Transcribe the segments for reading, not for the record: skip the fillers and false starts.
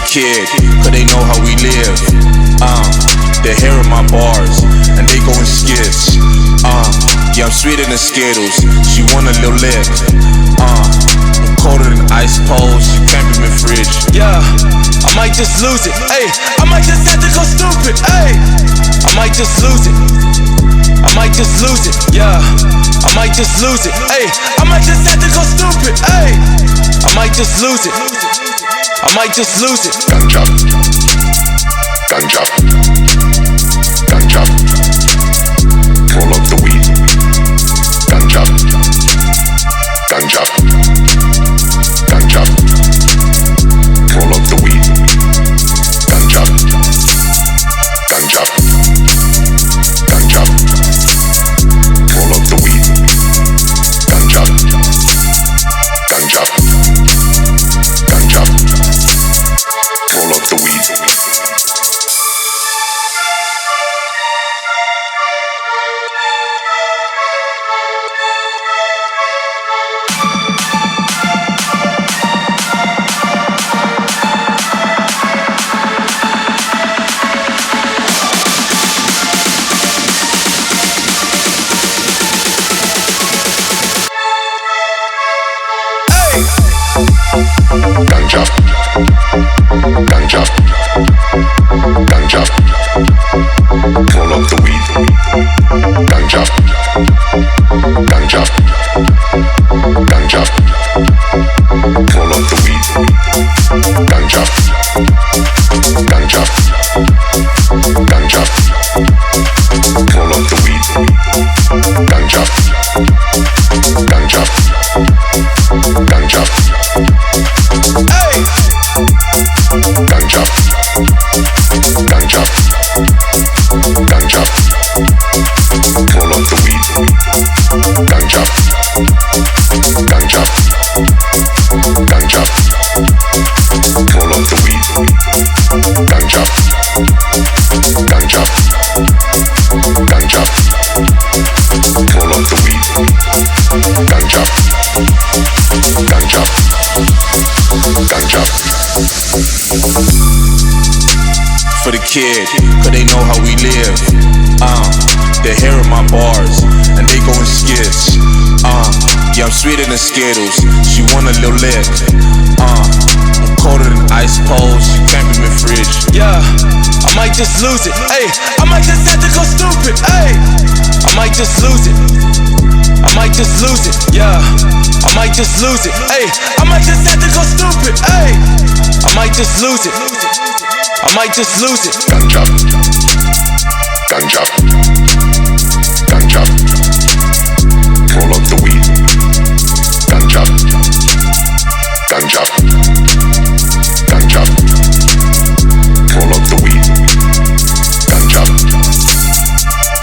kid, cause they know how we live. They're hearing my bars, and they go in skits. Yeah, I'm sweeter than Skittles, she want a little lick. I'm colder than ice poles, she can't be my fridge. Yeah, I might just lose it, ayy. I might just have to go stupid, ayy. I might just lose it. I might just lose it, yeah. I might just lose it, ayy. I might just have to go stupid, ayy. I might just lose it. I might just lose it. Ganja, ganja, ganja. Roll up the weed. Ganja, ganja, ganja. Roll up the weed. Ganja, ganja, ganja. Roll up the weed. Ganja, ganja, ganja. Roll up the weed. Ganja, ganja, ganja. Roll up the weed. Ganja, ganja, ganja. Roll up the weed. Ganja, ganja, ganja. Roll up the weed. Ganja, ganja, ganja. Hey! Ganja, ganja, ganja. Roll up the weed. Ganja, ganja, ganja. Roll up the weed. Ganja, ganja, ganja. Roll up the weed. Ganja, ganja, ganja. For the kid, cause they know how we live. They're hearing my bars, and they go in skits. Yeah, I'm sweeter than Skittles, she want a little lick. I'm colder than ice poles, she can't be my fridge. Yeah, I might just lose it, ayy. I might just have to go stupid, ayy. I might just lose it. I might just lose it, yeah. I might just lose it, ayy. I might just have to go stupid, ayy. I might just lose it. I might just lose it. Ganja, ganja, ganja. Roll up the weed. Ganja, ganja, ganja. Roll up the weed. Ganja,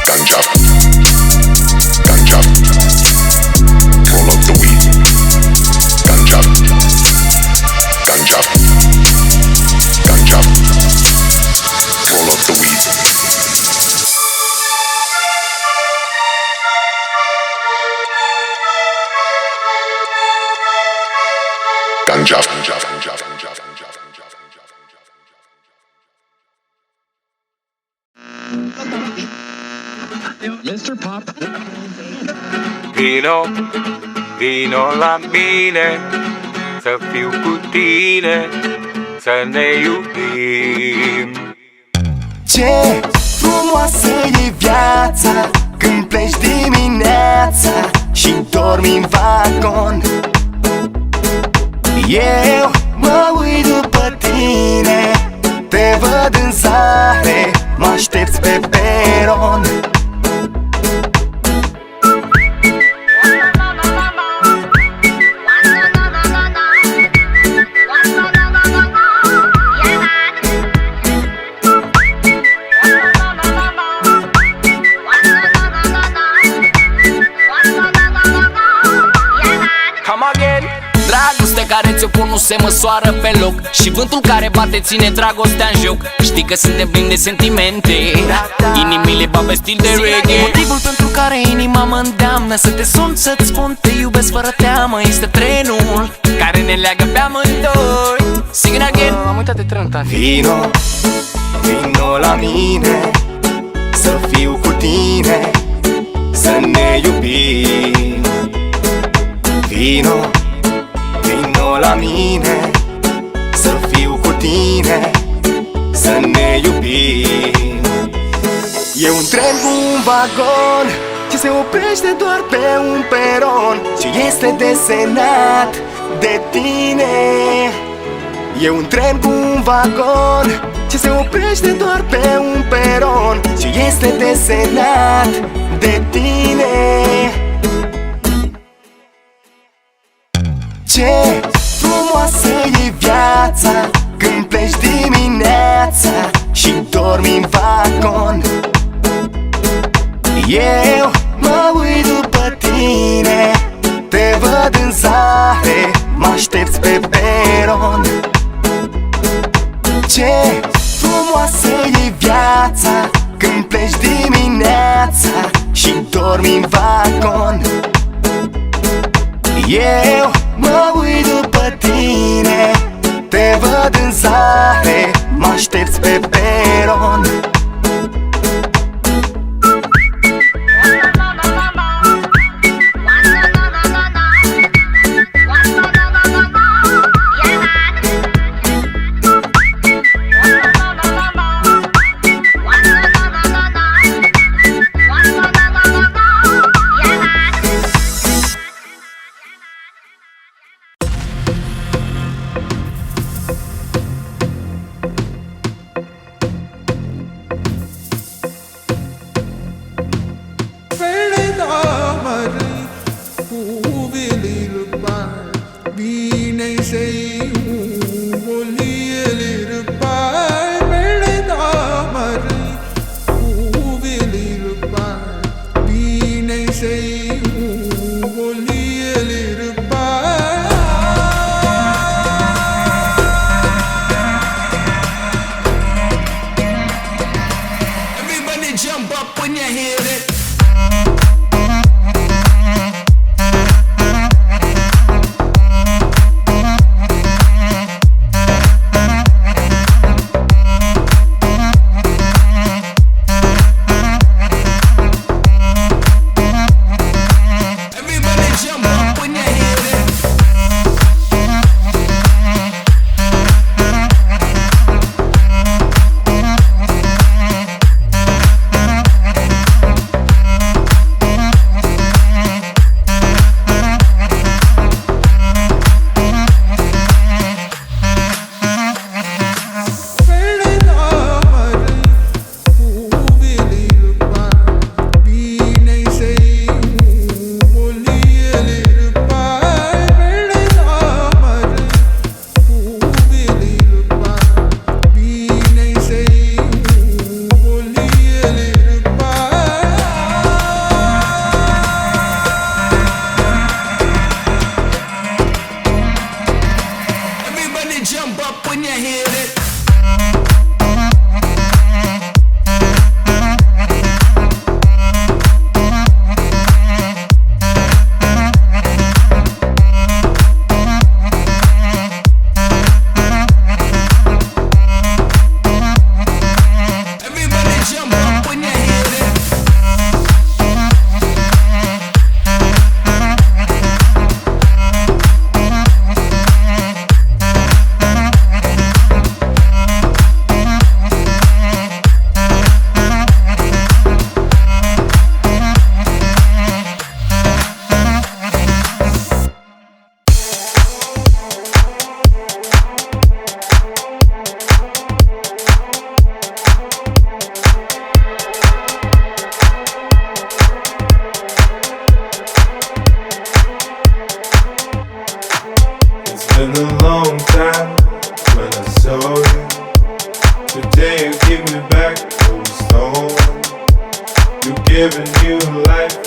ganja, ganja. Roll up the weed. Ganja, ganja, ganja. Roll up the weed. Ganja, ganja, ganja, ganja, ganja, ganja. Mr. Pop. Vino la mine, să fiu cu tine, să ne iubim. Ce frumoasă e viața când pleci dimineața și dormi în vagon. Eu mă uit după tine, te văd în zare, mă aștepți pe peron. Care se opun nu se măsoară pe loc, și vântul care bate ține dragostea în joc. Știi că suntem plini de sentimente, inimile babe stil de reggae. Motivul pentru care inima mă îndeamnă să te sun, să-ți spun te iubesc fără teamă, este trenul care ne leagă pe amândoi. Sing it again. Am uitat de trenul, tati. Vino, vino la mine, să fiu cu tine, să ne iubim. Vino, vino la mine, să fiu cu tine, să ne iubim. E un tren cu un vagon ce se oprește doar pe un peron, ce este desenat de tine. E un tren cu un vagon ce se oprește doar pe un peron, ce este desenat de tine. Ce frumoasă e viața când pleci dimineața și dormi în vagon. Eu mă uit după tine, te văd în zare, mă aștepți pe peron. Ce frumoasă e viața când pleci dimineața și dormi în vagon. Eu mă uit după tine, te văd în zare, mă aștepți pe peron. been a long time when I saw you. Today you give me back those stones. You're giving new life